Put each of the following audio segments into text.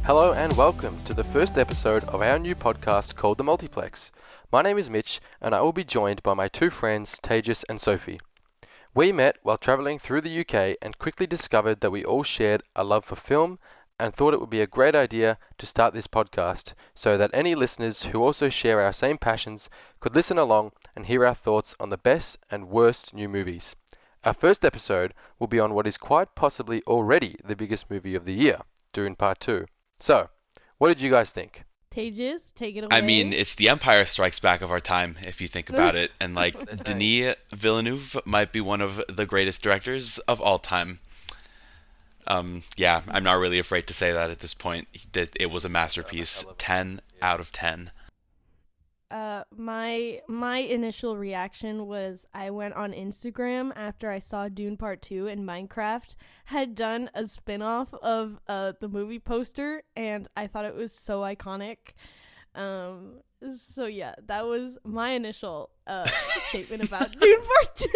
Hello and welcome to the first episode of our new podcast called The Multiplex. My name is Mitch and I will be joined by my two friends Tejas and Sophie. We met while travelling through the UK and quickly discovered that we all shared a love for film and thought it would be a great idea to start this podcast so that any listeners who also share our same passions could listen along and hear our thoughts on the best and worst new movies. Our first episode will be on what is quite possibly already the biggest movie of the year, Dune Part 2. So, what did you guys think? Tejas, take it away. I mean, it's the Empire Strikes Back of our time, if you think about it. And, Denis Villeneuve might be one of the greatest directors of all time. Yeah, I'm not really afraid to say that at this point. That it was a masterpiece. 10 out of 10. My initial reaction was I went on Instagram after I saw Dune Part 2 and Minecraft had done a spin-off of the movie poster, and I thought it was so iconic. So yeah, that was my initial statement about Dune Part 2.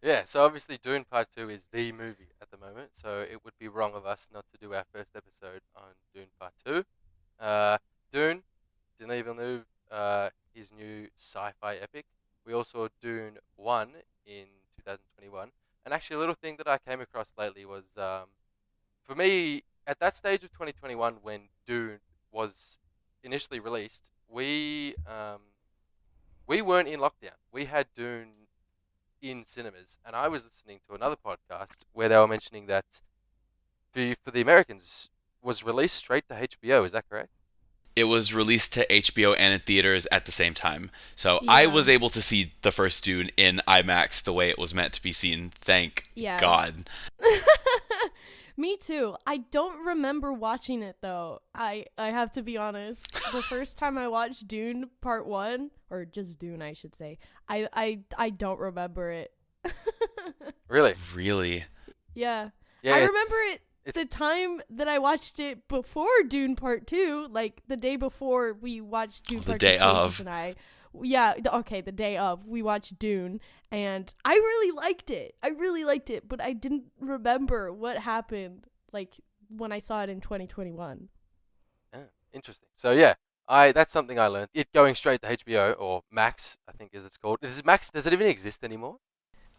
Yeah, so obviously Dune Part 2 is the movie at the moment, so it would be wrong of us not to do our first episode on Dune Part 2. Dune, Denis Villeneuve, his new sci-fi epic. We also saw Dune 1 in 2021. And actually a little thing that I came across lately was, for me, at that stage of 2021 when Dune was initially released, we weren't in lockdown. We had Dune in cinemas, and I was listening to another podcast where they were mentioning that for the Americans was released straight to HBO. Is that correct? It was released to HBO and in theaters at the same time. So Yeah. I was able to see the first Dune in IMAX the way it was meant to be seen. Thank God. Me too. I don't remember watching it though. I have to be honest. The first time I watched Dune Part 1, or just Dune I should say, I don't remember it. Really? Really? Yeah. Yeah, I it's- remember it the time that I watched it before Dune Part 2, like the day before we watched Dune The Part 2. day Tejas of. And I. Yeah, the day of. We watched Dune, and I really liked it, but I didn't remember what happened, like, when I saw it in 2021. Yeah, interesting. So yeah, that's something I learned. It going straight to HBO or Max, I think as it's called. Is it Max? Does it even exist anymore?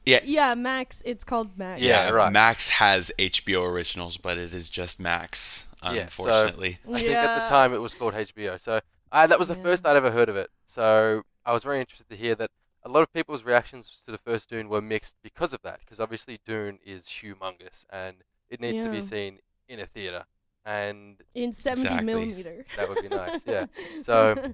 Yeah, Max. It's called Max. Yeah, right. Max has HBO originals, but it is just Max, Yeah, so- unfortunately. I think at the time it was called HBO. So that was the Yeah. first I'd ever heard of it. So I was very interested to hear that a lot of people's reactions to the first Dune were mixed because of that. Because obviously Dune is humongous and it needs to be Yeah. seen in a theater. And In 70 Exactly. millimeter. that would be nice, yeah. So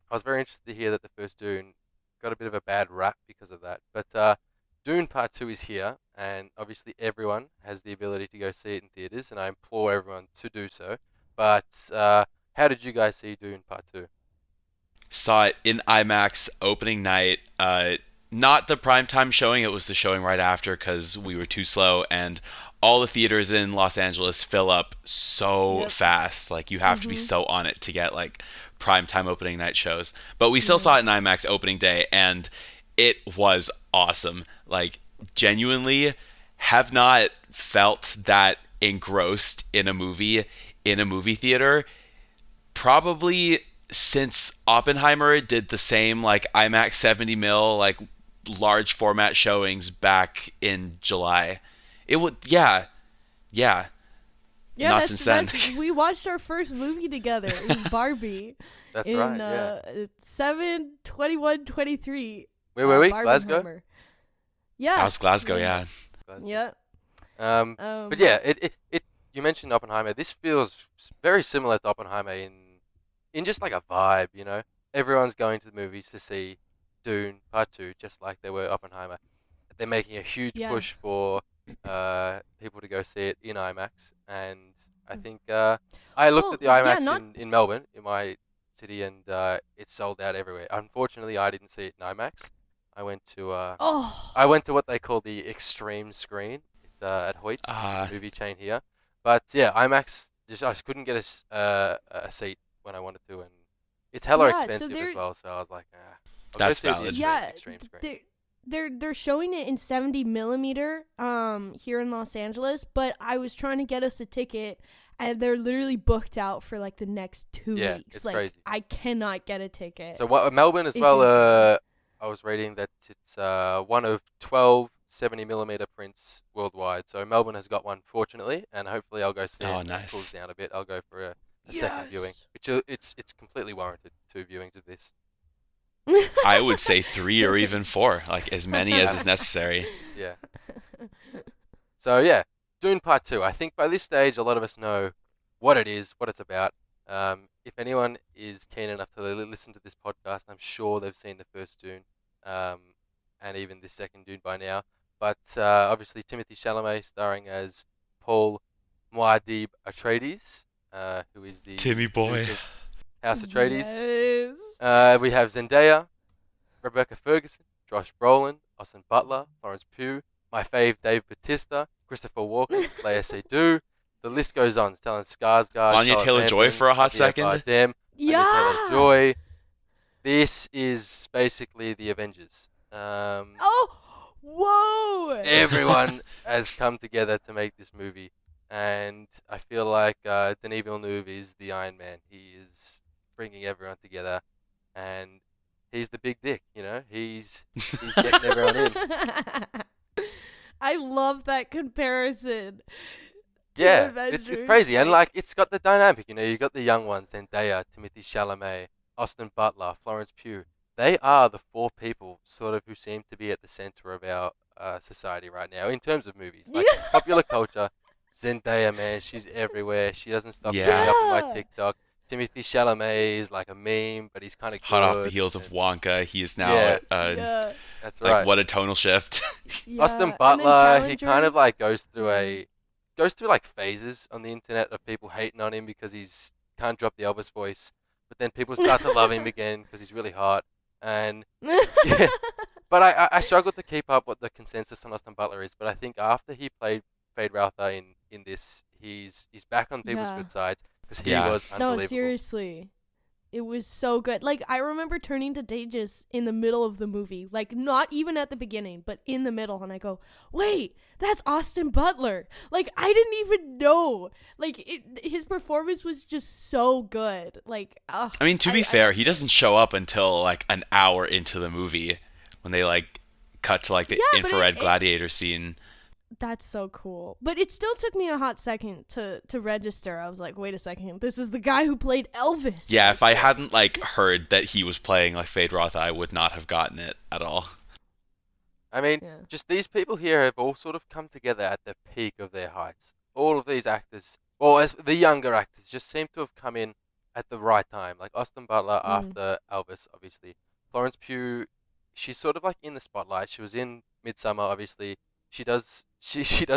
I was very interested to hear that the first Dune got a bit of a bad rap because of that. But Dune Part 2 is here, and obviously everyone has the ability to go see it in theaters, and I implore everyone to do so. But how did you guys see Dune Part 2? Saw it in IMAX opening night. Not the primetime showing, it was the showing right after because we were too slow, and all the theaters in Los Angeles fill up so Yep. fast. Like, you have to be Mhm. so on it to get, like, primetime opening night shows. But we still saw it in IMAX opening day, and it was awesome. Like, genuinely have not felt that engrossed in a movie theater probably since Oppenheimer did the same, like, IMAX 70 mil, like, large format showings back in July. It would, yeah. Yeah, Not since then. we watched our first movie together. It was Barbie. That's in, right, yeah. 7/21/23. Where were we? Glasgow? That Yeah. was Glasgow, yeah. Yeah. But yeah, it you mentioned Oppenheimer. This feels very similar to Oppenheimer in just like a vibe, you know. Everyone's going to the movies to see Dune Part 2, just like they were Oppenheimer. They're making a huge Yeah. push for people to go see it in IMAX, and I think I looked at the Well, yeah, IMAX in Melbourne, in my city, and it's sold out everywhere. Unfortunately, I didn't see it in IMAX. I went to what they call the extreme screen at Hoyt's movie chain here. But yeah, IMAX, I just couldn't get a seat when I wanted to, and it's hella Yeah, so expensive as well. So I was like, I'll That's go see valid. the extreme screen. they're showing it in 70 millimeter here in Los Angeles, but I was trying to get us a ticket and they're literally booked out for like the next 2 Yeah, weeks. it's Like crazy. I cannot get a ticket. So what Melbourne as It's well. insane. I was reading that it's one of 12 70 millimeter prints worldwide. So Melbourne has got one, fortunately, and hopefully I'll go see it Oh, when it cools nice. down a bit. I'll go for a second viewing, Yes. which it's completely warranted. Two viewings of this. I would say 3 or even 4, like as many as is Absolutely. necessary. Yeah. So yeah, Dune Part 2. I think by this stage a lot of us know what it is, what it's about. If anyone is keen enough to listen to this podcast, I'm sure they've seen the first Dune, um, and even the second Dune by now. But obviously Timothy Chalamet starring as Paul Muad'Dib Atreides, who is the Timmy Duke boy. of House Atreides. Yes. We have Zendaya, Rebecca Ferguson, Josh Brolin, Austin Butler, Florence Pugh, my fave Dave Bautista, Christopher Walken, Lea Seydoux. The list goes on. Stellan Skarsgård, Anya Charlotte Taylor-Joy Rampling, for a hot Javier second. Bardem, Anya Yeah. Taylor-Joy. This is basically the Avengers. Oh. Whoa. Everyone has come together to make this movie, and I feel like Denis Villeneuve is the Iron Man. He is bringing everyone together, and he's the big dick. He's getting everyone in. I love that comparison to Yeah, it's Avengers. crazy, and like Like, it's got the dynamic. You got the young ones, Zendaya, Timothy Chalamet, Austin Butler, Florence Pugh. They are the four people sort of who seem to be at the center of our society right now in terms of movies. yeah. Like popular culture, Zendaya, man, she's everywhere. She doesn't stop showing Yeah. up on my Yeah. TikTok. Timothy Chalamet is like a meme, but he's kind of Hot off the good. heels of And Wonka, he is now yeah, Yeah. that's like right. what a tonal shift. Austin Yeah. And then Butler, he kind of challengers. like Yeah. goes through like phases on the internet of people hating on him because he's can't drop the Elvis voice, but then people start to love him again because he's really hot. And yeah, but I struggle to keep up what the consensus on Austin Butler is. But I think after he played Fade Rautha in this, he's back on people's Yeah. good sides because he Yeah. was No, unbelievable. seriously. It was so good. Like, I remember turning to Daegis in the middle of the movie. Like, not even at the beginning, but in the middle. And I go, wait, that's Austin Butler. Like, I didn't even know. Like, his performance was just so good. Like, I mean, to be I fair, he loved it. doesn't show up until like an hour into the movie when they like cut to like the Yeah, but infrared gladiator scene. that's so cool. But it still took me a hot second to register. I was like, wait a second. This is the guy who played Elvis. Yeah, Like, if I what? hadn't like heard that he was playing like Fade Roth, I would not have gotten it at all. I mean, Yeah. just these people here have all sort of come together at the peak of their heights. All of these actors, well, as the younger actors, just seem to have come in at the right time. Like Austin Butler Mm. after Elvis, obviously. Florence Pugh, she's sort of like in the spotlight. She was in Midsummer, obviously. She does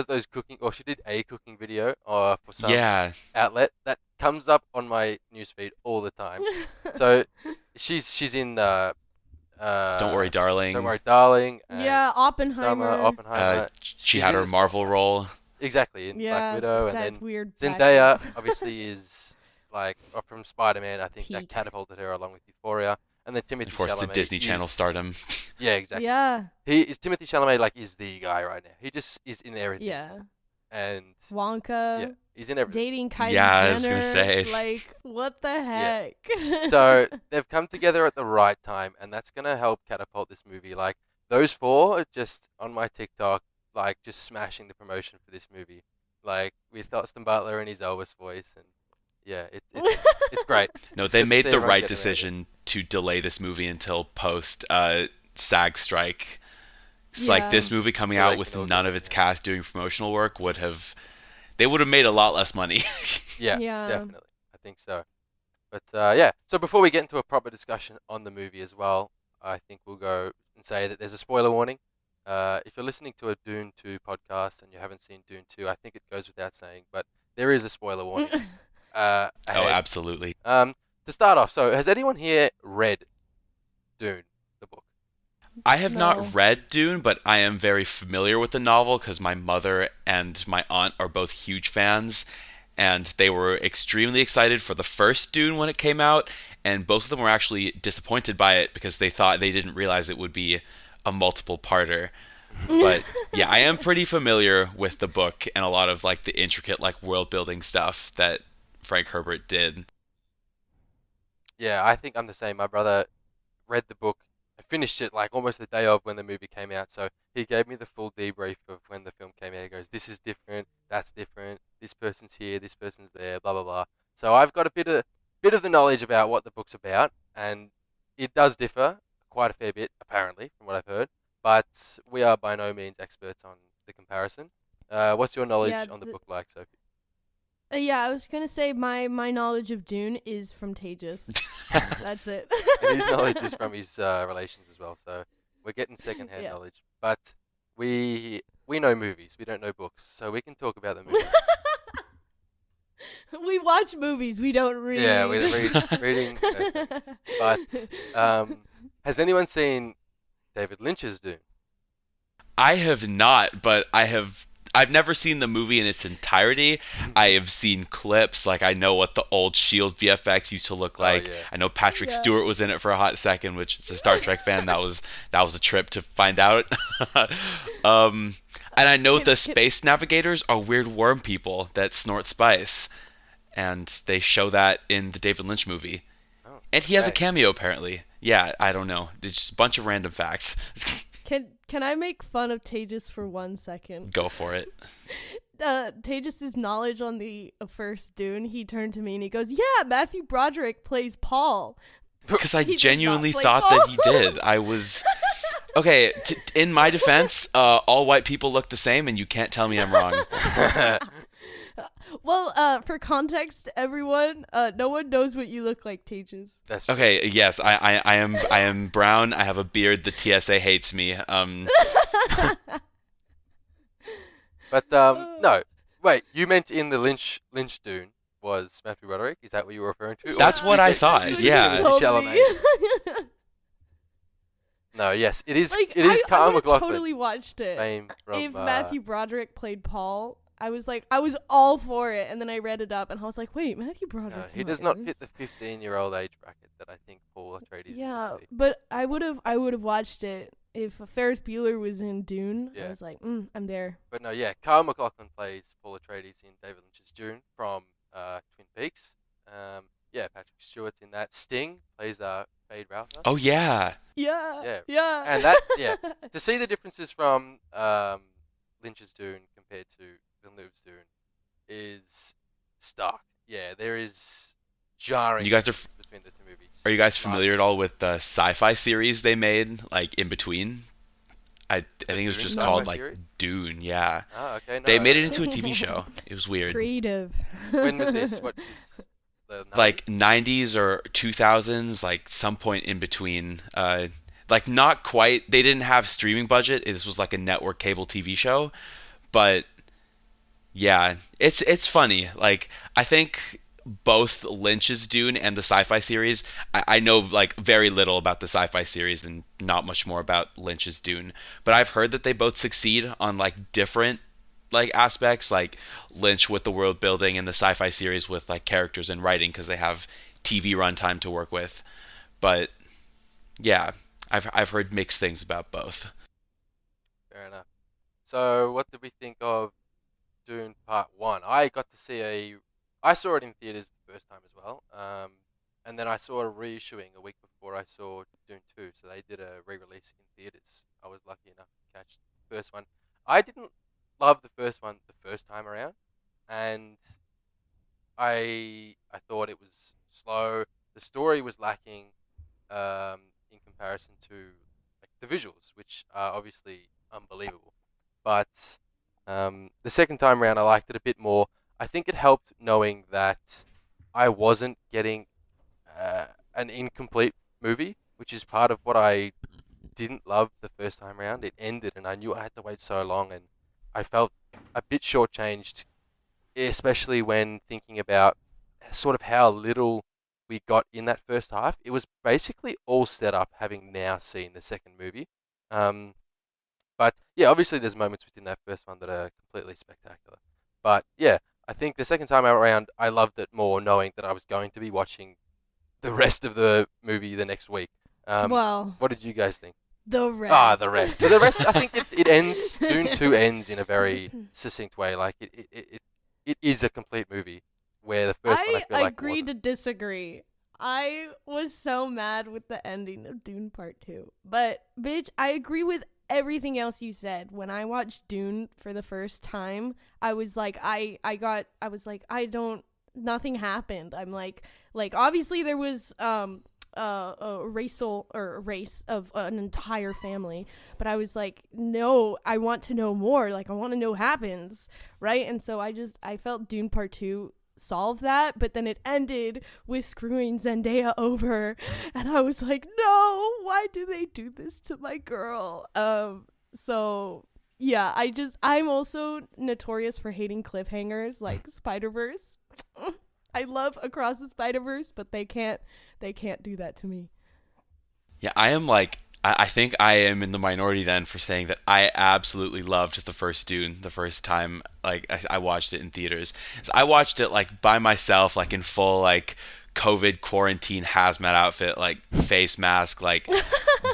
those cooking, or she did a cooking video for some Yeah, outlet that comes up on my newsfeed all the time. So she's in Don't Worry, Don't Darling. Worry, Darling, and Yeah, Summer, Oppenheimer. Oppenheimer. She She's had in her the Marvel spotlight. role. Exactly, in Black Yeah, Widow, and that then weird Zendaya background. obviously is like from Spider-Man. I think that Peak. catapulted her along with Euphoria, and then Of Timothy course, the Chalamet Disney Channel is stardom. yeah, exactly. Yeah, Timothy Chalamet like is the guy right now. He just is in everything, yeah. and yeah, Wonka, he's in everything. dating Kylie Yeah, I was Jenner. gonna say. Like, what the Yeah. heck? So they've come together at the right time, and that's gonna help catapult this movie. Like those four are just on my TikTok, like just smashing the promotion for this movie, like with Austin Butler and his Elvis voice, and yeah, it's great. No, It's they good to made see the everyone right getting around it. decision to delay this movie until post SAG strike. It's like Yeah. this movie coming So they out can with all none get of in. its cast doing promotional work they would have made a lot less money. Yeah, Yeah. definitely. I think so. But yeah, so before we get into a proper discussion on the movie as well, I think we'll go and say that there's a spoiler warning. If you're listening to a Dune 2 podcast and you haven't seen Dune 2, I think it goes without saying, but there is a spoiler warning Oh, ahead. absolutely. To start off, so has anyone here read Dune, the book? I have No. not read Dune, but I am very familiar with the novel because my mother and my aunt are both huge fans, and they were extremely excited for the first Dune when it came out, and both of them were actually disappointed by it because they didn't realize it would be a multiple parter. But yeah, I am pretty familiar with the book and a lot of like the intricate like world building stuff that Frank Herbert did. Yeah, I think I'm the same. My brother read the book and finished it like almost the day of when the movie came out. So he gave me the full debrief of when the film came out. He goes, "This is different. That's different. This person's here. This person's there. Blah blah blah." So I've got a bit of the knowledge about what the book's about, and it does differ quite a fair bit, apparently, from what I've heard. But we are by no means experts on the comparison. What's your Yeah, knowledge on the book like, Sophie? yeah, I was gonna say my knowledge of Dune is from Tages. That's it. And his knowledge is from his relations as well. So we're getting secondhand Yeah. knowledge. But we know movies. We don't know books, so we can talk about the movies. We watch movies. We don't read. Yeah, we reading. No thanks. But has anyone seen David Lynch's Dune? I have not, but I've never seen the movie in its entirety. I have seen clips, like I know what the old Shield VFX used to look Oh like. yeah. I know Patrick Yeah. Stewart was in it for a hot second, which is a Star Trek fan. That was a trip to find out. um, and I know Can, the can, space navigators are weird worm people that snort spice, and they show that in the David Lynch movie. Oh, And he has a okay. cameo apparently. Yeah, I don't know. It's just a bunch of random facts. can I make fun of Tages for 1 second? Go for it. Tages' knowledge on the first Dune, he turned to me and he goes, "Yeah, Matthew Broderick plays Paul." Because I He does not genuinely play thought Paul. that he did. I was okay. In my defense, all white people look the same, and you can't tell me I'm wrong. Well, for context, everyone, no one knows what you look like, Tages. That's true. Okay, yes, I am brown. I have a beard. The TSA hates me. But no. Wait, you meant in the Lynch Dune was Matthew Broderick? Is that what you were referring to? Or That's did what you I get thought, That's what yeah. you told Chalamet? me. No, yes, it is. Like, It is I Kyle would have MacLachlan, totally watched it fame from. if Matthew Broderick played Paul. I was all for it, and then I read it up, and I was like, wait, Matthew No, Broderick's he not does in not fit this? the 15-year-old age bracket that I think Paul Atreides Yeah, would be. but I would have watched it if Ferris Bueller was in Dune. I Yeah. was like, I'm there. But no, yeah, Kyle MacLachlan plays Paul Atreides in David Lynch's Dune from Twin Peaks. Yeah, Patrick Stewart's in that. Sting plays Fade Ralph. Oh yeah. Yeah, Yeah, yeah. and that to see the differences from Lynch's Dune compared to Villeneuve's Dune is stark. Yeah, there is jarring You guys differences between those two movies. are you guys But familiar at all with the sci-fi series they made like in between? I the think it was Dune just No. called sci-fi like series? Dune. Yeah. Oh, okay, no, They I made don't it know. into a TV show. It was weird. Creative. When was this? What is the 90s? Like 90s or 2000s, like some point in between. Like not quite. They didn't have streaming budget. This was like a network cable TV show, but yeah, it's funny. Like I think both Lynch's Dune and the sci-fi series. I know like very little about the sci-fi series and not much more about Lynch's Dune, but I've heard that they both succeed on like different like aspects, like Lynch with the world building and the sci-fi series with like characters and writing because they have TV runtime to work with. But yeah, I've heard mixed things about both. Fair enough. So, what did we think of Dune Part 1? I got to see I saw it in theaters the first time as well. And then I saw a reissuing a week before I saw Dune 2. So they did a re-release in theaters. I was lucky enough to catch the first one. I didn't love the first one the first time around, and I thought it was slow. The story was lacking in comparison to like the visuals, which are obviously unbelievable. But the second time around, I liked it a bit more. I think it helped knowing that I wasn't getting an incomplete movie, which is part of what I didn't love the first time around. It ended, and I knew I had to wait so long, and I felt a bit shortchanged, especially when thinking about sort of how little we got in that first half. It was basically all set up, having now seen the second movie. Um, but yeah, obviously there's moments within that first one that are completely spectacular. But yeah, I think the second time around, I loved it more knowing that I was going to be watching the rest of the movie the next week. Well, What did you guys think? The Ah, the rest. rest. But the rest, I think it ends. Dune 2 ends in a very succinct way. Like it is a complete movie, where the first one I I feel like it agree wasn't. to disagree. I was so mad with the ending of Dune Part 2. But, bitch, I agree with everything else you said. When I watched Dune for the first time, I was like, I was like, I don't, nothing happened. I'm like, obviously there was, a racial or a race of an entire family, but I was like, no, I want to know more. Like, I want to know what happens, right? And so I felt Dune Part 2 solve that, but then it ended with screwing Zendaya over, and I was like, no, why do they do this to my girl? So yeah, I'm also notorious for hating cliffhangers like Spider-Verse. I love Across the Spider-Verse, but they can't do that to me. Yeah, I am like I think I am in the minority then for saying that I absolutely loved the first Dune the first time like I watched it in theaters. So I watched it like by myself, like in full like COVID quarantine hazmat outfit, like face mask, like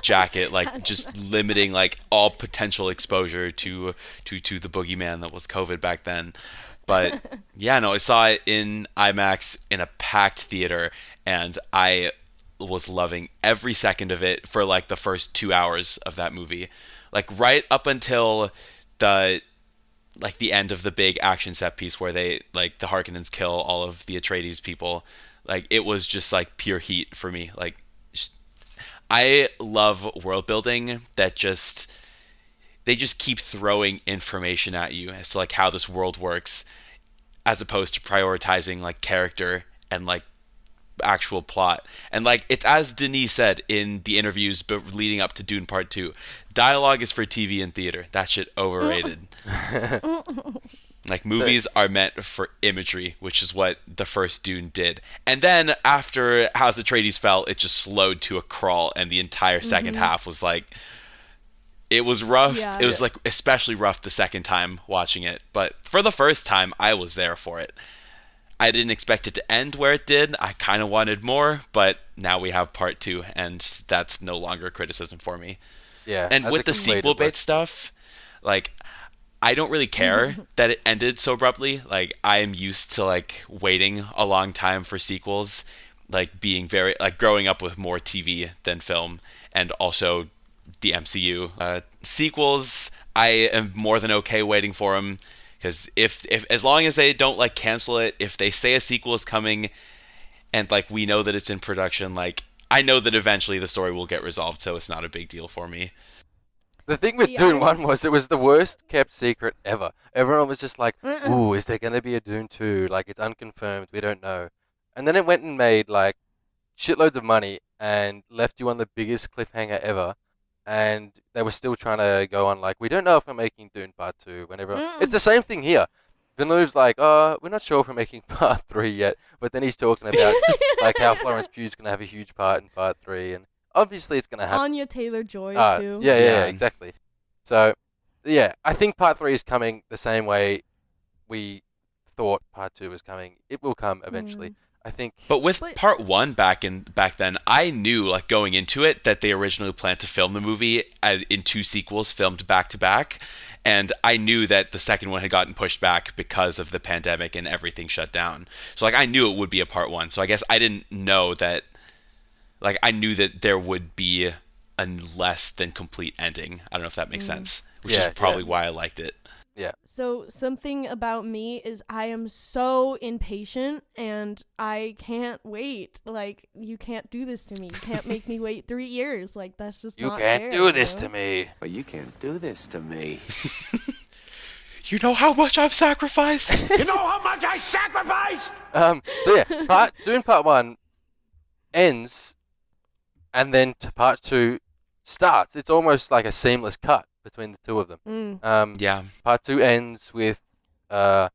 jacket, like just Hazmat. limiting like all potential exposure to the boogeyman that was COVID back then. But yeah, no, I saw it in IMAX in a packed theater, and I was loving every second of it for like the first 2 hours of that movie. Like right up until the the end of the big action set piece where they like the Harkonnens kill all of the Atreides people. Like it was just like pure heat for me. Like I love world building that just they just keep throwing information at you as to like how this world works as opposed to prioritizing like character and like actual plot. And like it's as Denis said in the interviews but leading up to Dune Part 2, dialogue is for TV and theater. That shit overrated. Like So movies are meant for imagery, which is what the first Dune did. And then after House Atreides fell, it just slowed to a crawl, and the entire second Mhm. half was like it was rough. It Yeah. was yeah, like especially rough the second time watching it, but for the first time, I was there for it. I didn't expect it to end where it did. I kind of wanted more, but now we have part two, and that's no longer a criticism for me. yeah. And As a with the Mm. sequel completed work. bait stuff, like I don't really care that it ended so abruptly. Like I am used to like waiting a long time for sequels, like being very like growing up with more TV than film, and also the MCU sequels. I am more than okay waiting for them because if as long as they don't like cancel it, if they say a sequel is coming and like we know that it's in production, like I know that eventually the story will get resolved, so it's not a big deal for me. The thing with See, Dune 1 was it was the worst kept secret ever. Everyone was just like, uh-uh. ooh, is there going to be a Dune 2? Like, it's unconfirmed. We don't know. And then it went and made, like, shitloads of money and left you on the biggest cliffhanger ever. And they were still trying to go on, like, we don't know if we're making Dune Part 2. Whenever it's Mm. the same thing here. Villeneuve's like, we're not sure if we're making Part 3 yet. But then he's talking about, like, how Florence Pugh's going to have a huge part in Part 3. And obviously it's going to happen. Anya Taylor-Joy too. Yeah, Yeah, exactly. So, yeah, I think part three is coming the same way we thought part two was coming. It will come eventually. Mm. I think. but with But part one back then, I knew like going into it that they originally planned to film the movie in two sequels filmed back to back, and I knew that the second one had gotten pushed back because of the pandemic and everything shut down. So like I knew it would be a part one. So I guess I didn't know that like I knew that there would be a less than complete ending. I don't know if that makes mm. sense, which is Yeah, yeah, probably why I liked it. yeah. So something about me is I am so impatient and I can't wait. Like, you can't do this to me. You can't make me wait 3 years. Like, that's just You not can't fair, do you this to know? me. But you can't do this to me. You know how much I've sacrificed. You know how much I sacrificed? So yeah, doing part one ends, and then part two starts. It's almost like a seamless cut between the two of them. Mm. Yeah, Part two ends with uh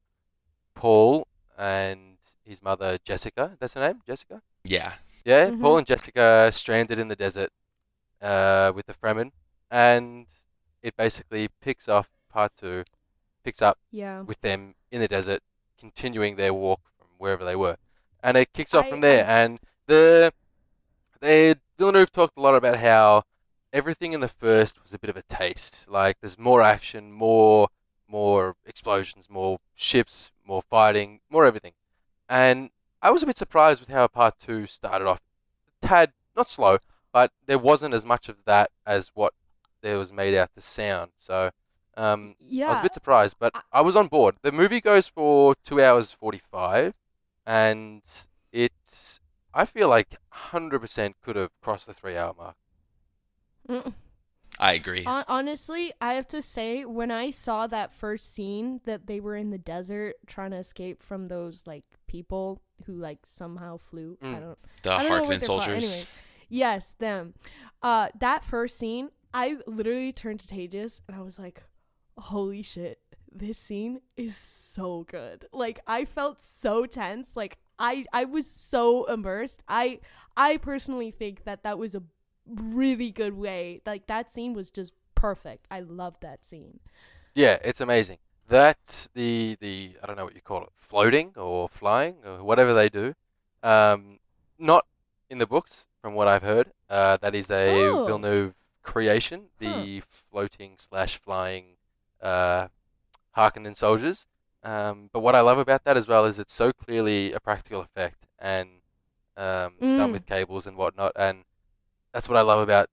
Paul and his mother Jessica. That's her name, Jessica. yeah. Yeah, Paul Mhm. and Jessica stranded in the desert with the Fremen, and it basically picks off part two, picks up Yeah. with them in the desert, continuing their walk from wherever they were, and it kicks off from I there. I And the Villeneuve talked a lot about how everything in the first was a bit of a taste. Like there's more action, more explosions, more ships, more fighting, more everything. And I was a bit surprised with how part two started off. A tad not slow, but there wasn't as much of that as what there was made out to sound. So I was a Yeah. bit surprised, but I, I was on board. The movie goes for 2 hours 45, and it's I feel like 100% could have crossed the 3 hour mark. mm, I agree. honestly, I have to say, when I saw that first scene that they were in the desert trying to escape from those like people who like somehow flew. Mm. The I don't know what Harkonnen they're called. Anyway, soldiers. yes, them. That first scene, I literally turned to Tejas and I was like, "Holy shit, this scene is so good!" Like, I felt so tense. Like, I was so immersed. I personally think that that was a really good way. Like, that scene was just perfect. I loved that scene. Yeah, it's amazing. That the I don't know what you call it, floating or flying or whatever they do. Um, Not in the books, from what I've heard. That is a Oh, Villeneuve creation, huh. the floating slash flying uh, Harkonnen soldiers. But what I love about that as well is it's so clearly a practical effect and done Mm. with cables and whatnot. And that's what I love about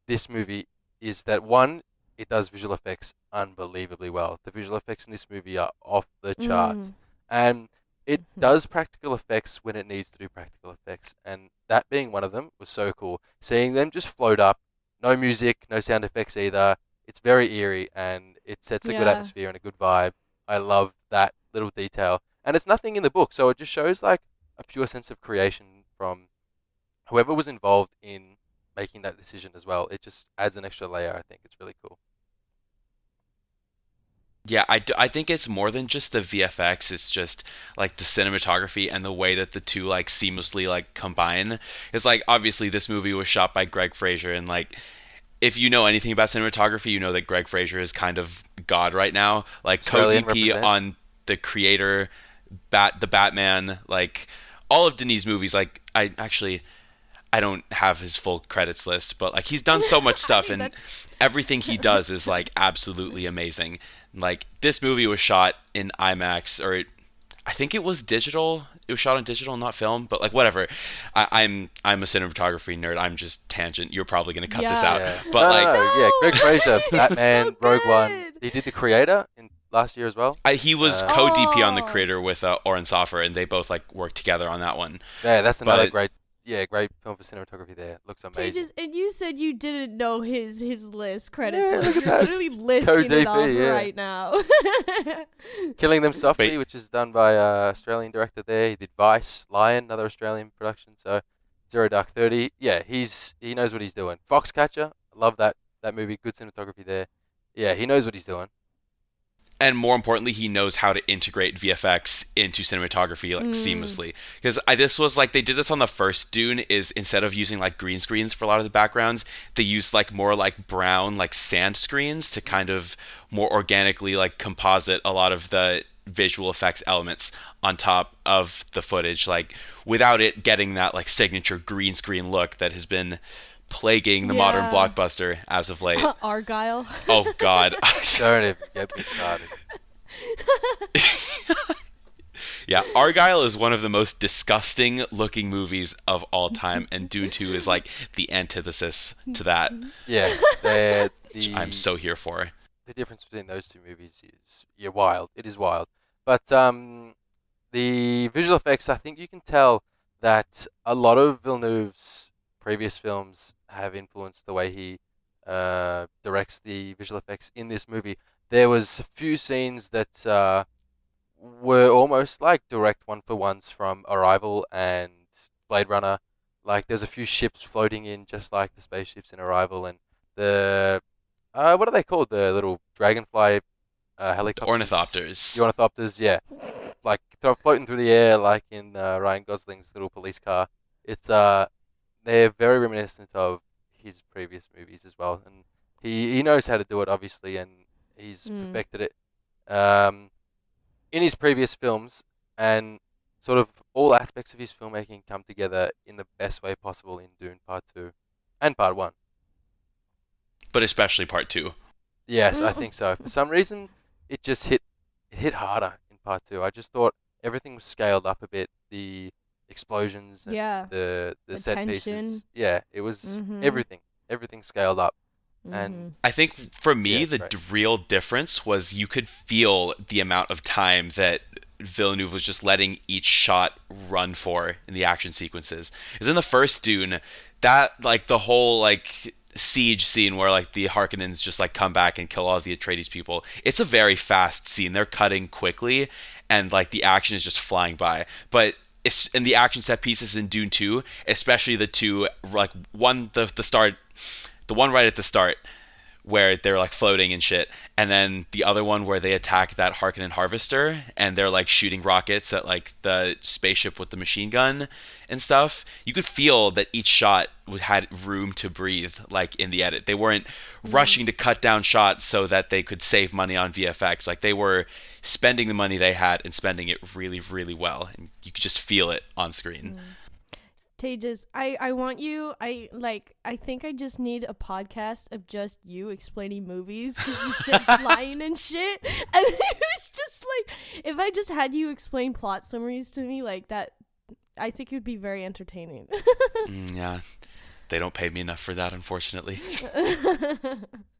this movie is that one, it does visual effects unbelievably well. The visual effects in this movie are off the charts, Mm. and it Mhm. does practical effects when it needs to do practical effects, and that being one of them was so cool. Seeing them just float up, no music, no sound effects either. It's very eerie and it sets a good Yeah. atmosphere and a good vibe. I love that little detail, and it's nothing in the book, so it just shows like a pure sense of creation from whoever was involved in making that decision as well. It just adds an extra layer. I think it's really cool. Yeah, I think it's more than just the VFX. It's just like the cinematography and the way that the two like seamlessly like combine. It's like obviously this movie was shot by Greg Fraser, and like if you know anything about cinematography, you know that Greg Fraser is kind of god right now. Like Australian co-DP represent. on the Creator, the Batman, like all of Denis movies. Like I don't have his full credits list, but like he's done so much I stuff, mean, and that's everything he does is like absolutely amazing. Like this movie was shot in IMAX, or I think it was digital. It was shot on digital, not film, but like whatever. I'm a cinematography nerd. I'm just tangent. You're probably gonna cut this yeah. out, Yeah. but No, no, like no. Yeah. Greg No, Fraser, it's so Batman, Rogue One. good. He did the Creator in last year as well. he was Uh, co-DP on the Oh, Creator with Oren Sofer, and they both like worked together on that one. yeah, that's another But great, yeah, great film for cinematography. There, looks amazing. Tejas, and you said you didn't know his list credits Yeah, look list. at You're that. literally listing it off Co-DP. Yeah. right now. Killing Them but Softly, which is done by Australian director there. He did Vice, Lion, another Australian production. So Zero Dark 30. Yeah, he knows what he's doing. Foxcatcher, love that movie. Good cinematography there. Yeah, he knows what he's doing. and more importantly, he knows how to integrate VFX into cinematography like mm, seamlessly. Because this was like they did this on the first Dune. Is instead of using like green screens for a lot of the backgrounds, they used like more like brown like sand screens to kind of more organically like composite a lot of the visual effects elements on top of the footage, like without it getting that like signature green screen look that has been plaguing the modern yeah. blockbuster as of late. Argyle. Oh God. Don't even get me started. Yeah, Argyle is one of the most disgusting looking movies of all time, and Dune 2 is like the antithesis to that, Yeah, the which I'm the so here for. the difference between those two movies is yeah wild. It is wild. But the visual effects, I think you can tell that a lot of Villeneuve's previous films have influenced the way he directs the visual effects in this movie. There was a few scenes that were almost like direct one for ones from Arrival and Blade Runner. Like there's a few ships floating in just like the spaceships in Arrival and the what are they called? The little dragonfly The helicopters, the Ornithopters. ornithopters. Yeah, like floating through the air like in Ryan Gosling's little police car. It's they're very reminiscent of his previous movies as well, and he knows how to do it obviously, and he's mm. perfected it in his previous films, and sort of all aspects of his filmmaking come together in the best way possible in Dune Part Two and Part One. but especially part two. Yes, I think so. For some reason, it hit harder in part two. I just thought everything was scaled up a bit. The explosions and Yeah. the The set tension. pieces. Yeah, it was Mhm. everything scaled up. And Mhm. I think for yeah, me, it's the great. real difference was you could feel the amount of time that Villeneuve was just letting each shot run for in the action sequences. Because in the first Dune, that like the whole like siege scene where like the Harkonnens just like come back and kill all the Atreides people. It's a very fast scene. They're cutting quickly, and like the action is just flying by. But it's in the action set pieces in Dune 2, especially the two like the one right at the start where they're like floating and shit, and then the other one where they attack that Harkonnen harvester and they're like shooting rockets at like the spaceship with the machine gun and stuff. You could feel that each shot had room to breathe, like in the edit. They weren't Mhm. rushing to cut down shots so that they could save money on VFX. Like they were spending the money they had and spending it really, really well, and you could just feel it on screen. Mm. Tejas, I want you. I think I just need a podcast of just you explaining movies because you said flying and shit, and it was just like if I just had you explain plot summaries to me like that, I think it would be very entertaining. Yeah, they don't pay me enough for that, unfortunately.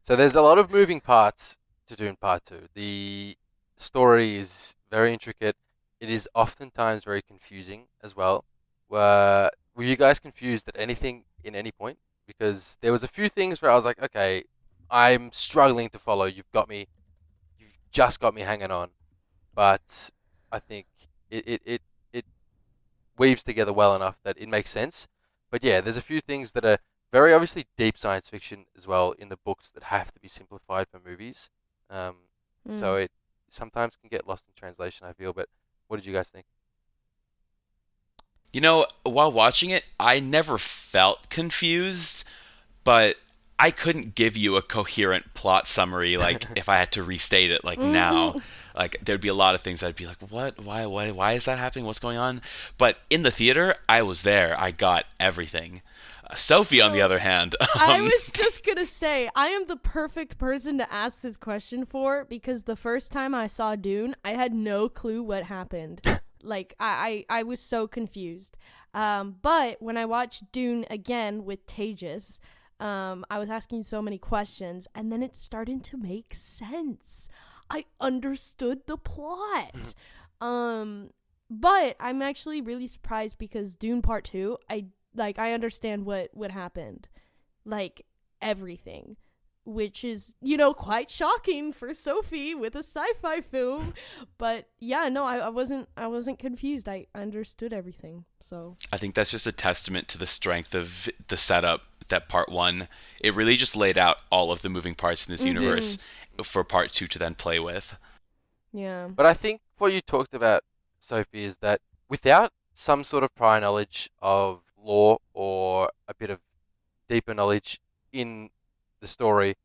So there's a lot of moving parts to Dune Part 2. The story is very intricate. It is oftentimes very confusing as well. Were you guys confused at anything in any point? Because there was a few things where I was like, okay, I'm struggling to follow. You've just got me hanging on. But I think it weaves together well enough that it makes sense. But yeah, there's a few things that are very obviously deep science fiction as well in the books that have to be simplified for movies. Um, so Mm. it sometimes can get lost in translation, I feel. But what did you guys think? You know, while watching it, I never felt confused, but I couldn't give you a coherent plot summary like if I had to restate it like now. Mm-mm. Like there'd be a lot of things I'd be like, "What? Why is that happening? What's going on?" But in the theater, I was there. I got everything. Sophie, on the So other hand, I was just gonna say, I am the perfect person to ask this question for because the first time I saw Dune, I had no clue what happened. Like, I was so confused. But when I watched Dune again with Tejas, I was asking so many questions, and then it started to make sense. I understood the plot. Um, but I'm actually really surprised because Dune Part 2, I understand what happened. Like everything, which is, quite shocking for Sophie with a sci-fi film. But yeah, no, I wasn't confused. I understood everything. So, I think that's just a testament to the strength of the setup that part one, it really just laid out all of the moving parts in this It did. universe for part two to then play with. yeah. But I think what you talked about, Sophie, is that without some sort of prior knowledge of lore or a bit of deeper knowledge in the story,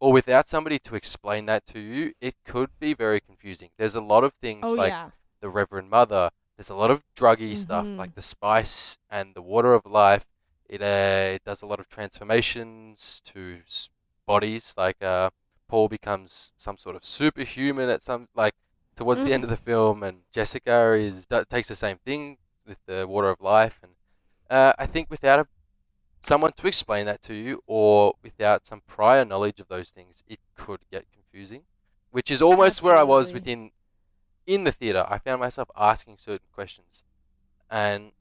or without somebody to explain that to you, it could be very confusing. There's a lot of things Oh like yeah. the Reverend Mother. There's a lot of druggy stuff like Mhm. the spice and the water of life. It does a lot of transformations to bodies. Like Paul becomes some sort of superhuman at some like towards the end of Mm. the film, and Jessica takes the same thing with the water of life. And I think without someone to explain that to you, or without some prior knowledge of those things, it could get confusing. Which is almost where I was Absolutely. within in the theater. I found myself asking certain questions, and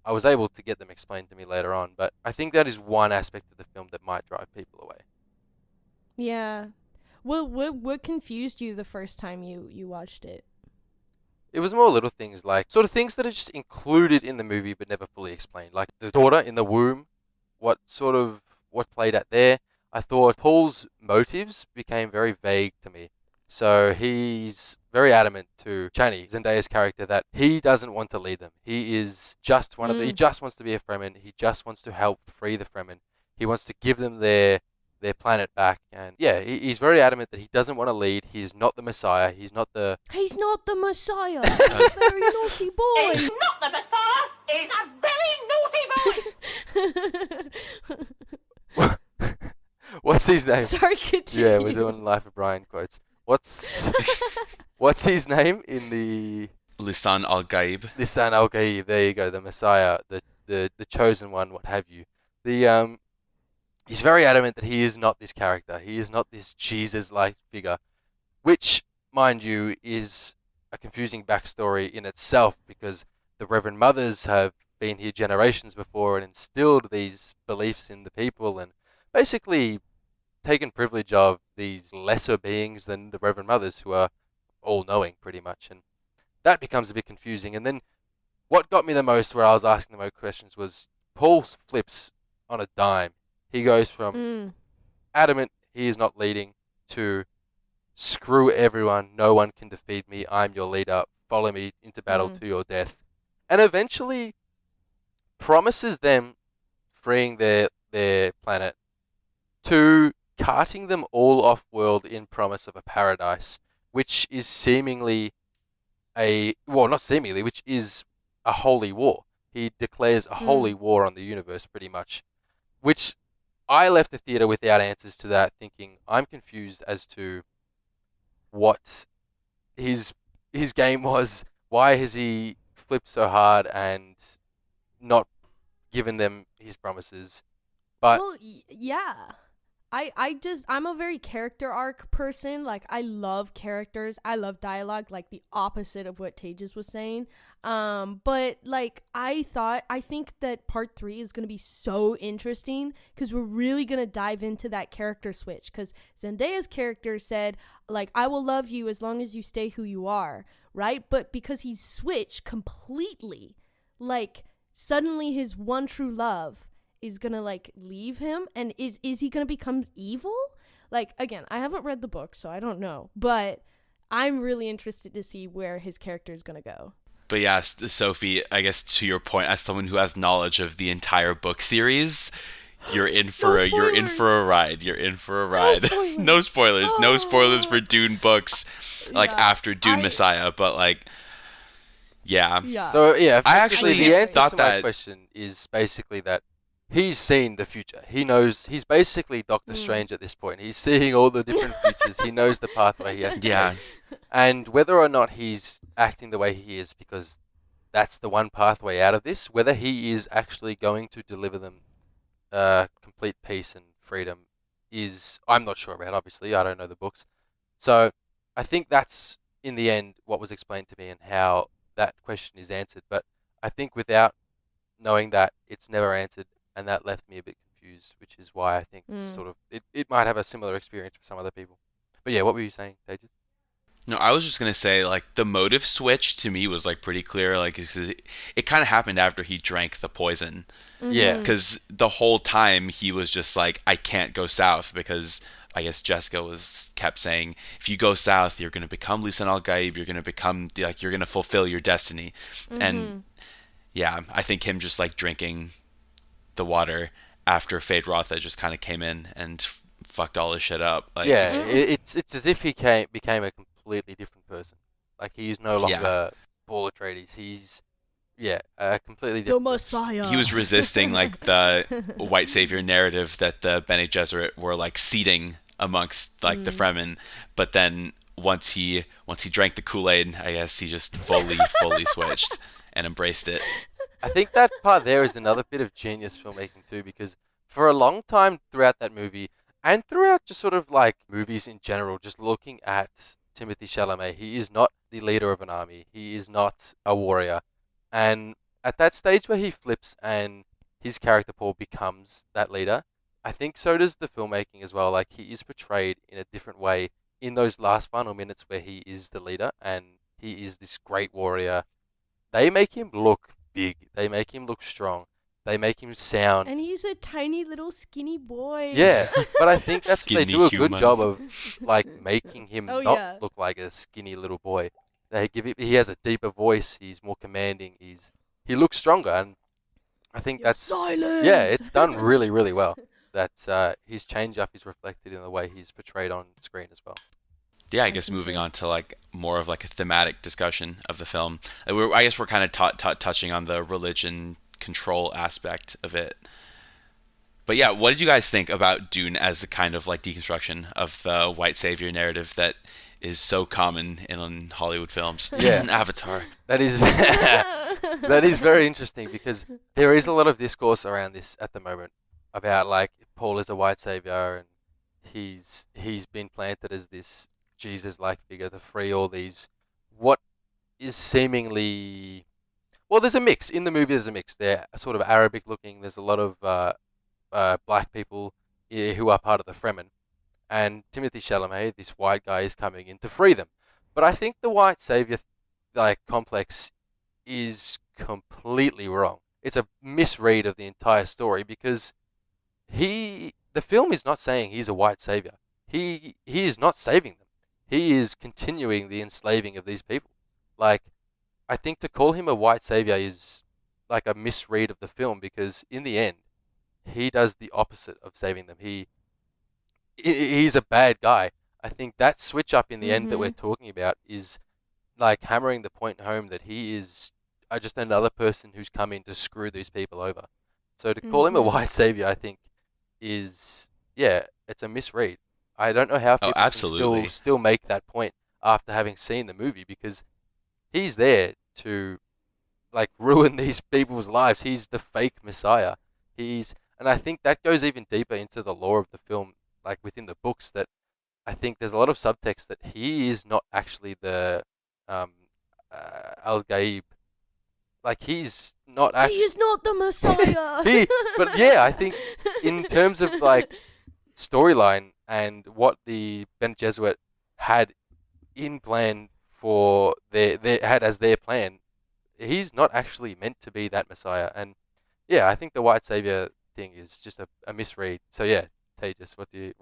I was able to get them explained to me later on. But I think that is one aspect of the film that might drive people away. Yeah. What confused you the first time you watched it? It was more little things like sort of things that are just included in the movie but never fully explained, like the daughter in the womb, what played at there. I thought Paul's motives became very vague to me. So he's very adamant to Chani, Zendaya's character, that he doesn't want to lead them. He is just he Mm. just wants to be a Fremen. He just wants to help free the Fremen. He wants to give them their planet back. And yeah, he's very adamant that he doesn't want to lead. He is not the Messiah. He's not the He's not the Messiah. He's a very naughty He's boy. not the Messiah. He's a very naughty boy. what What's his name? Sorry, continue. Yeah, we're doing Life of Brian quotes. What's what's his name in the Lisan al-Gaib. Lisan al-Gaib? There you go, the Messiah, the chosen one, what have you. The he's very adamant that he is not this character. He is not this Jesus-like figure, which, mind you, is a confusing backstory in itself because the Reverend Mothers have been here generations before and instilled these beliefs in the people and basically taken privilege of these lesser beings than the Reverend Mothers who are all-knowing pretty much. And that becomes a bit confusing. And then what got me the most where I was asking the most questions was Paul flips on a dime. He goes from Mm, adamant he is not leading to screw everyone, no one can defeat me, I'm your leader, follow me into battle mm, to your death. And eventually promises them freeing their planet to carting them all off world in promise of a paradise, which is seemingly not seemingly, which is a holy war. He declares a holy mm. war on the universe pretty much, which I left the theater without answers to that, thinking I'm confused as to what his his game was. Why has he flipped so hard and not given them his promises? But Well, yeah. I'm a very character arc person. Like, I love characters. I love dialogue, like the opposite of what Tejas was saying. But like, I think that part 3 is going to be so interesting because we're really going to dive into that character switch. Because Zendaya's character said, like, I will love you as long as you stay who you are, right? But because he's switched completely, like, suddenly his one true love is gonna like leave him, and is he gonna become evil? Like, again, I haven't read the book, so I don't know, but I'm really interested to see where his character is gonna go. But yeah, Sophie, I guess to your point, as someone who has knowledge of the entire book series, you're in for No you're in spoilers! for a ride. You're in for a No ride. spoilers! No spoilers. No spoilers for Ah! Dune books, like Yeah, after Dune I Messiah. But like, yeah, yeah. so yeah, I effectively actually the answer thought to my that. question is basically that he's seen the future. He knows he's basically Doctor Mm. Strange at this point. He's seeing all the different futures. He knows the pathway he has to take. Yeah, And whether or not he's acting the way he is because that's the one pathway out of this, whether he is actually going to deliver them complete peace and freedom is I'm not sure about. Obviously, I don't know the books, so I think that's in the end what was explained to me and how that question is answered. But I think without knowing that, it's never answered, and that left me a bit confused, which is why I think Mm. sort of it might have a similar experience for some other people. But yeah, what were you saying, Tejas? no, I was just gonna say like the motive switch to me was like pretty clear. Like it kind of happened after he drank the poison, Yeah. Mhm. because the whole time he was just like, I can't go south because I guess Jessica was kept saying, if you go south, you're gonna become Lisan al Gaib, you're gonna become like you're gonna fulfill your destiny, and Mhm. yeah, I think him just like drinking the water after Fade Rotha just kind of came in and fucked all his shit up. Like, Yeah, Mm. it's as if he became a completely different person. Like he's no yeah, longer Paul Atreides. He's yeah, a completely The different person. Messiah. he was resisting like the white savior narrative that the Bene Gesserit were like seeding amongst like the Mm. Fremen, but then once he drank the Kool-Aid, I guess he just fully switched and embraced it. I think that part there is another bit of genius filmmaking too, because for a long time throughout that movie, and throughout just sort of like movies in general, just looking at Timothy Chalamet, he is not the leader of an army. He is not a warrior. And at that stage where he flips and his character Paul becomes that leader, I think so does the filmmaking as well. Like he is portrayed in a different way in those last final minutes where he is the leader and he is this great warrior. They make him look big. They make him look strong. They make him sound. And he's a tiny little skinny boy. Yeah, but I think they Skinny do a good human. job of like making him Oh not yeah. look like a skinny little boy. They give it. He has a deeper voice. He's more commanding. He looks stronger, and I think Yo, that's yeah, silence. it's done really really well. That his change up is reflected in the way he's portrayed on screen as well. Yeah, I I guess moving concur. on to like more of like a thematic discussion of the film. I guess we're kind of touching on the religion control aspect of it. But yeah, what did you guys think about Dune as the kind of like deconstruction of the white savior narrative that is so common in Hollywood films? Yeah, Avatar. that is that is very interesting because there is a lot of discourse around this at the moment about like Paul is a white savior and he's been planted as this Jesus-like figure to free all these what is seemingly well, there's a mix in the movie. There's a mix. They're sort of Arabic looking. There's a lot of black people who are part of the Fremen, and Timothy Chalamet, this white guy, is coming in to free them. But I think the white savior like complex is completely wrong. It's a misread of the entire story because the film is not saying he's a white savior. He is not saving them. He is continuing the enslaving of these people. Like I think to call him a white savior is like a misread of the film because in the end he does the opposite of saving them. He's a bad guy. I think that switch up in the end that we're Mhm. talking about is like hammering the point home that he is just another person who's come in to screw these people over. So to call him a Mhm. white savior, I think is yeah, it's a misread. I don't know how Oh, people can still absolutely. still make that point after having seen the movie because he's there to like ruin these people's lives. He's the fake Messiah. And I think that goes even deeper into the lore of the film, like within the books. That I think there's a lot of subtext that he is not actually the um, Al Gaib. Like he's not He actually is not the Messiah. he. But yeah, I think in terms of like storyline and what the Ben Gesserit had in plan for their had as their plan, he's not actually meant to be that Messiah. And yeah, I think the white savior thing is just a misread. So yeah, Tejas, what do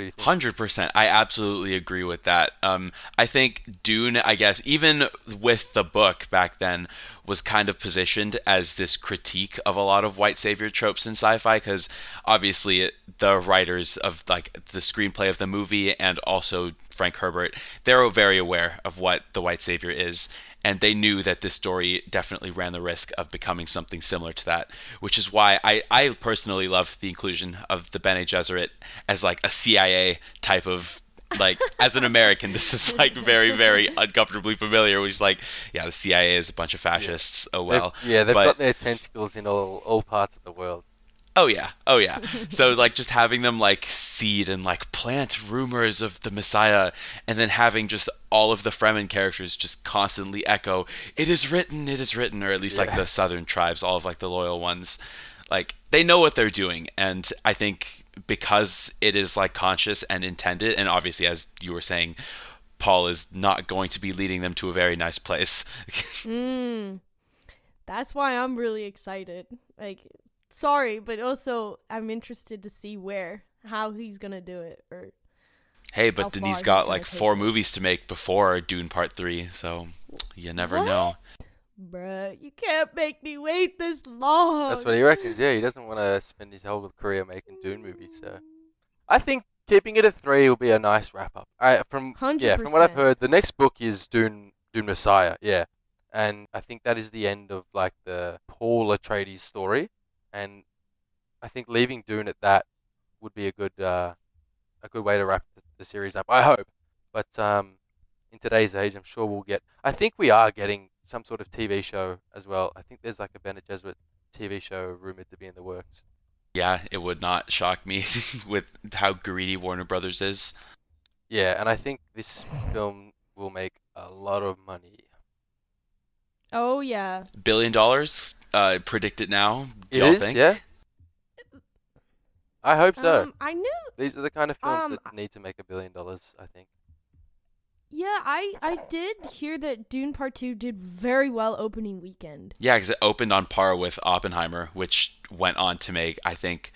you think? 100%. I absolutely agree with that. I think Dune, I guess, even with the book back then, was kind of positioned as this critique of a lot of white savior tropes in sci-fi because obviously the writers of like the screenplay of the movie and also Frank Herbert, they're very aware of what the white savior is. And they knew that this story definitely ran the risk of becoming something similar to that, which is why I personally love the inclusion of the Bene Gesserit as like a CIA type of like as an American, this is like very, very uncomfortably familiar. Which is like, yeah, the CIA is a bunch of Yeah, fascists. Oh well, they've but got their tentacles in all parts of the world. oh yeah, oh yeah. So like just having them like seed and like plant rumors of the Messiah, and then having just all of the Fremen characters just constantly echo, it is written," or at least like Yeah, the southern tribes, all of like the loyal ones, like they know what they're doing, and I think because it is like conscious and intended, and obviously as you were saying, Paul is not going to be leading them to a very nice place. mm, that's why I'm really excited. Like, sorry, but also I'm interested to see how he's gonna do it, or Hey, how but Denis far he's got gonna like take four it. movies to make before Dune Part 3, so you never know. What? Bruh, you can't make me wait this that's long. what he reckons. Yeah, he doesn't want to spend his whole career making Dune movies. So I think keeping it at three will be a nice wrap up. Hundred From what I've percent. heard, the next book is Dune Messiah. Yeah, and I think that is the end of like the Paul Atreides story, and I think leaving Dune at that would be a good way to wrap the series up. I hope, but in today's age, I'm sure we'll get. I think we are getting some sort of TV show as well. I think there's like a Bene Gesserit TV show rumored to be in the works. Yeah, it would not shock me with how greedy Warner Brothers is. Yeah, and I think this film will make a lot of money. Oh yeah. $1 billion, predict it now. Do It y'all is, yeah. think? I hope so. I knew. These are the kind of films Um, that need to make $1 billion, I think. yeah, I did hear that Dune Part Two did very well opening weekend. Yeah, because it opened on par with Oppenheimer, which went on to make, I think,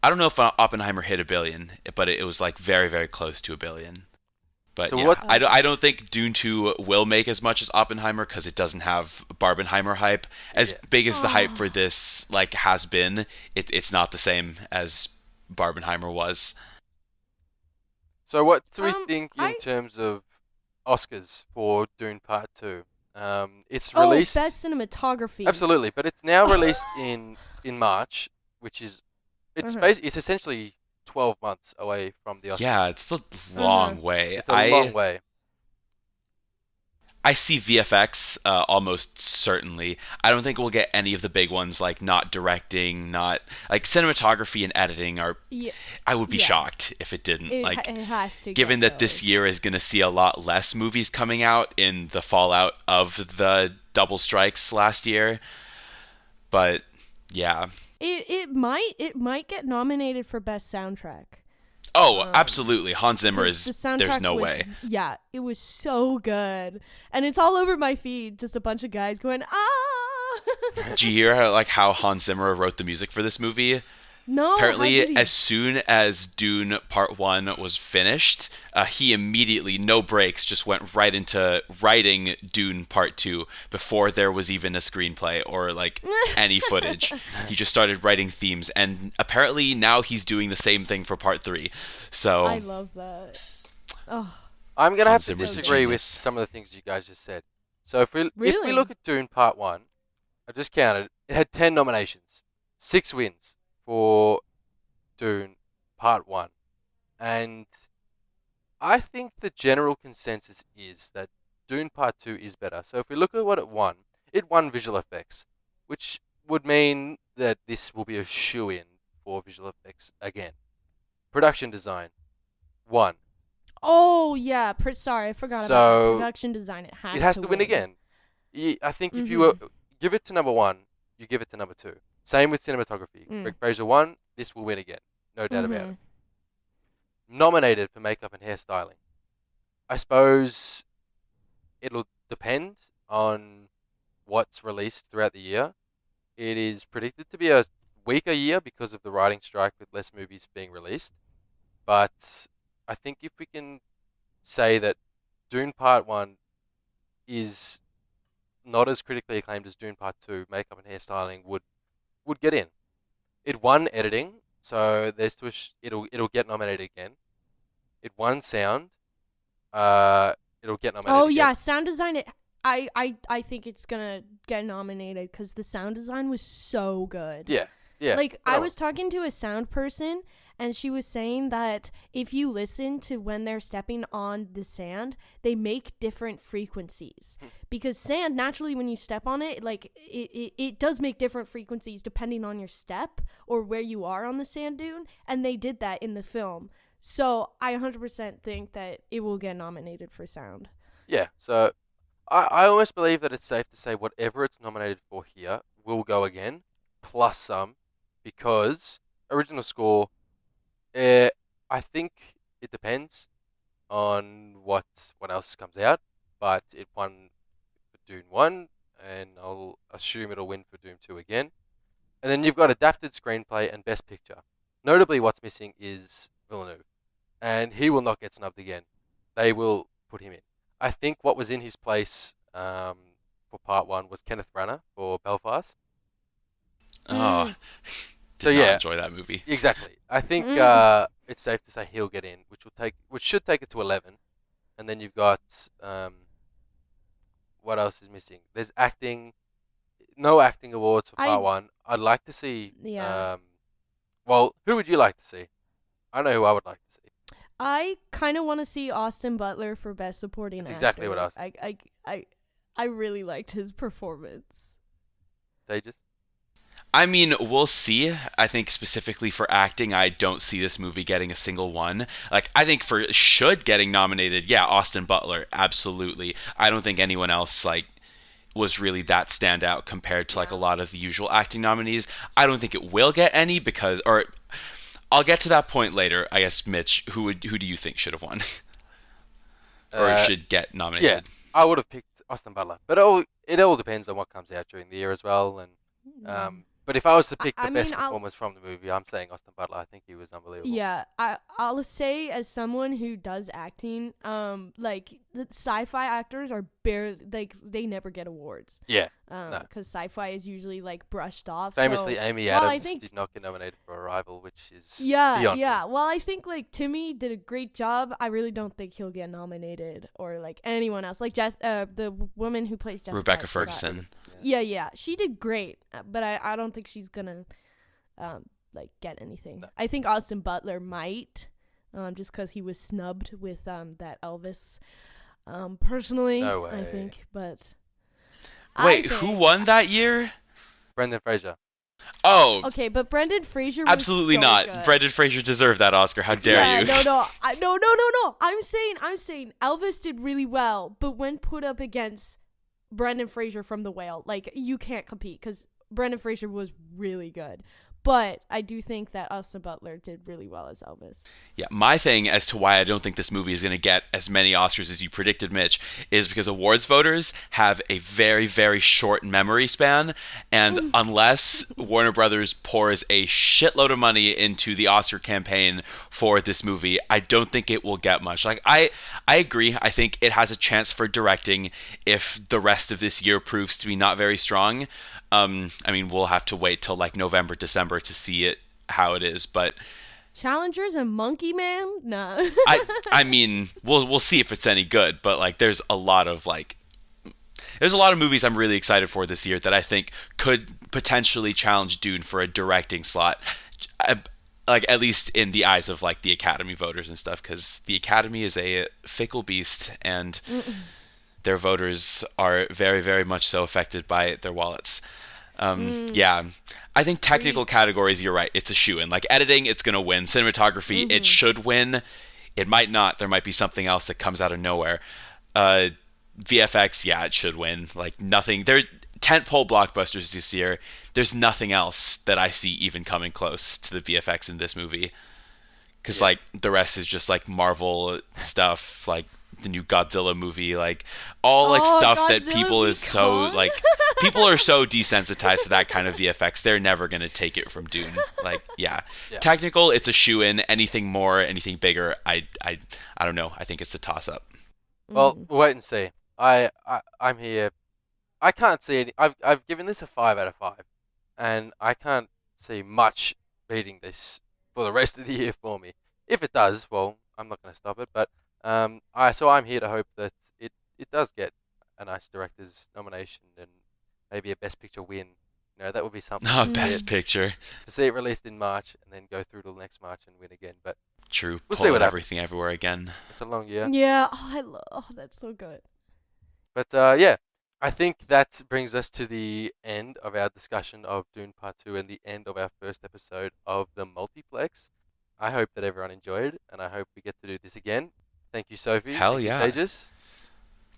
I don't know if Oppenheimer hit a billion, but it was like very, very close to a billion. But So what? yeah, I Okay. don't think Dune 2 will make as much as Oppenheimer because it doesn't have Barbenheimer hype. As Yeah. big as the hype for Oh. this like has been, it's not the same as Barbenheimer was. So what do we think in I terms of Oscars for Dune Part Two? It's Oh, released best cinematography. absolutely, but it's now released in March, which is it's essentially 12 months away from the Yeah, Oscars. it's the Uh-huh. long way. It's a long way. I see VFX almost certainly. I don't think we'll get any of the big ones like not directing, not like cinematography and editing are. Yeah, I would be yeah. shocked if it didn't. Like, It has to given get that this those. year is going to see a lot less movies coming out in the fallout of the double strikes last year. But yeah. It might get nominated for best soundtrack. Oh, Um, absolutely. Hans Zimmer because the is. There's soundtrack no was, way. yeah, it was so good, and it's all over my feed. Just a bunch of guys going ah. Did you hear how Hans Zimmer wrote the music for this movie? No, how did Apparently, he? as soon as Dune Part 1 was finished, he immediately, no breaks, just went right into writing Dune Part 2 before there was even a screenplay or, any footage. He just started writing themes, and apparently now he's doing the same thing for Part 3. I So, love that. Oh, I'm gonna have Hans to Zimmer's so a good. disagree with genius. some of the things you guys just said. So if we Really? look at Dune Part 1, I just counted. It had 10 nominations, 6 wins for Dune Part 1. And I think the general consensus is that Dune Part 2 is better. So if we look at what it won visual effects, which would mean that this will be a shoe-in for visual effects again. Production design, 1. Oh yeah. Sorry, I forgot about that. So Production design. It it has has to to win win. again. I think if you Mhm. give it to number 1, you give it to number 2. Same with cinematography. Mm. Greg Fraser won, this will win again. No doubt about it. Mhm. Nominated for makeup and hairstyling. I suppose it'll depend on what's released throughout the year. It is predicted to be a weaker year because of the writing strike with less movies being released. But I think if we can say that Dune Part 1 is not as critically acclaimed as Dune Part 2, makeup and hairstyling would get in. It won editing, so it'll get nominated again. It won sound, it'll get Oh nominated yeah, again. sound design. I think it's gonna get nominated because the sound design was so good. Yeah, yeah, Like I phenomenal. was talking to a sound person and she was saying that if you listen to when they're stepping on the sand, they make different frequencies. Hmm. Because sand naturally when you step on it, like it does make different frequencies depending on your step or where you are on the sand dune, and they did that in the film. So I 100% think that it will get nominated for sound. Yeah, so I almost believe that it's safe to say whatever it's nominated for here will go again, plus some, because original score, eh, I think it depends on what else comes out, but it won for Dune 1, and I'll assume it'll win for Doom 2 again. And then you've got adapted screenplay and best picture. Notably, what's missing is Villeneuve, and he will not get snubbed again. They will put him in. I think what was in his place for part 1 was Kenneth Branagh for Belfast. Oh, Mm. So did not yeah, enjoy that movie. exactly. I think Mm. it's safe to say he'll get in, which should take it to 11. And then you've got what else is missing? There's acting, no acting awards for part I 1. I'd like to see. yeah. Well, who would you like to see? I know who I would like to see. I kind of want to see Austin Butler for best supporting That's actor. exactly what I was I really liked his performance. Stages. I mean, we'll see. I think specifically for acting, I don't see this movie getting a single one. Like, I think for should getting nominated, yeah, Austin Butler, absolutely. I don't think anyone else was really that standout compared to a Yeah. lot of the usual acting nominees. I don't think it will get any because, or I'll get to that point later. I guess Mitch, who do you think should have won or Uh, should get yeah, nominated? I would have picked Austin Butler, but it all depends on what comes out during the year as well. And Yeah. but if I was to I, pick the I mean, best I'll performance from the movie, I'm saying Austin Butler. I think he was unbelievable. Yeah, I'll say as someone who does acting, like the sci-fi actors are barely like they never get awards, Yeah, no. because sci-fi is usually like brushed off. Famously, So, Amy well, I Adams think did not get nominated for Arrival, which is yeah, beyond me. yeah. Well, I think like Timmy did a great job. I really don't think he'll get nominated or like anyone else. Like the woman who plays Jessica, I Rebecca forgot. Ferguson. Yeah, yeah, she did great, but I don't think she's gonna like get anything. No. I think Austin Butler might, just because he was snubbed with that Elvis. Personally, No way. I think, but Wait, who won that year? Brendan Fraser. Oh, Okay, but Brendan Fraser was absolutely so not. good. Brendan Fraser deserved that Oscar. How dare Yeah, you? no. I'm saying Elvis did really well, but when put up against Brendan Fraser from The Whale, like, you can't compete because Brendan Fraser was really good. But I do think that Austin Butler did really well as Elvis. Yeah, my thing as to why I don't think this movie is going to get as many Oscars as you predicted, Mitch, is because awards voters have a very, very short memory span, and unless Warner Brothers pours a shitload of money into the Oscar campaign for this movie, I don't think it will get much. Like, I agree. I think it has a chance for directing if the rest of this year proves to be not very strong. I mean, we'll have to wait till like November, December to see it how it is, but Challengers and Monkey Man? Nah. I mean, we'll see if it's any good, but like there's a lot of movies I'm really excited for this year that I think could potentially challenge Dune for a directing slot. Like, at least in the eyes of like the Academy voters and stuff, because the Academy is a fickle beast and their voters are very, very much so affected by their wallets. Yeah, I think technical categories, you're right, it's a shoo-in. Like editing, it's gonna win. Cinematography, it should win. It might not. There might be something else that comes out of nowhere. VFX, yeah, it should win. Like nothing. There's tentpole blockbusters this year. There's nothing else that I see even coming close to the VFX in this movie. Because like the rest is just like Marvel stuff, like the new Godzilla movie, like all like stuff Godzilla that people is so Kong? like people are so desensitized to that kind of VFX. They're never gonna take it from Dune. Like technical, it's a shoe-in. Anything more, anything bigger, I don't know. I think it's a toss-up. Well, we'll wait and see. I'm here. I can't see any. I've given this a 5 out of 5, and I can't see much beating this for the rest of the year for me. If it does, well, I'm not going to stop it. But I'm here to hope that it does get a nice director's nomination and maybe a Best Picture win. You know, that would be something. Oh, Best Picture. To see it released in March and then go through till next March and win again. But True. We'll Pull see what out happens. everything everywhere again. it's a long year. Yeah. That's so good. But yeah, I think that brings us to the end of our discussion of Dune Part 2 and the end of our first episode of the Multiplex. I hope that everyone enjoyed, and I hope we get to do this again. Thank you, Sophie. Hell Thank you, yeah. Tejas.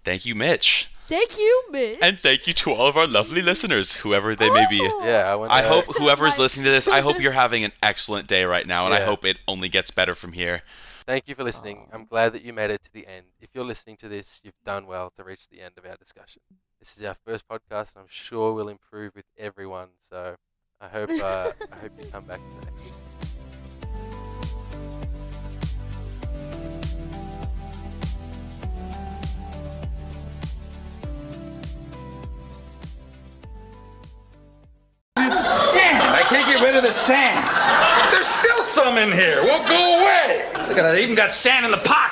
Thank you, Mitch. Thank you, Mitch. And thank you to all of our lovely listeners, whoever they may be. Yeah, I hope whoever's My- listening to this, I hope you're having an excellent day right now, and I Yeah. hope it only gets better from here. Thank you for listening. I'm glad that you made it to the end. If you're listening to this, you've done well to reach the end of our discussion. This is our first podcast, and I'm sure we'll improve with everyone. So I hope you come back to the next week. Sand! I can't get rid of the sand. There's still some in here. Won't go away. Look at it. I even got sand in the pocket.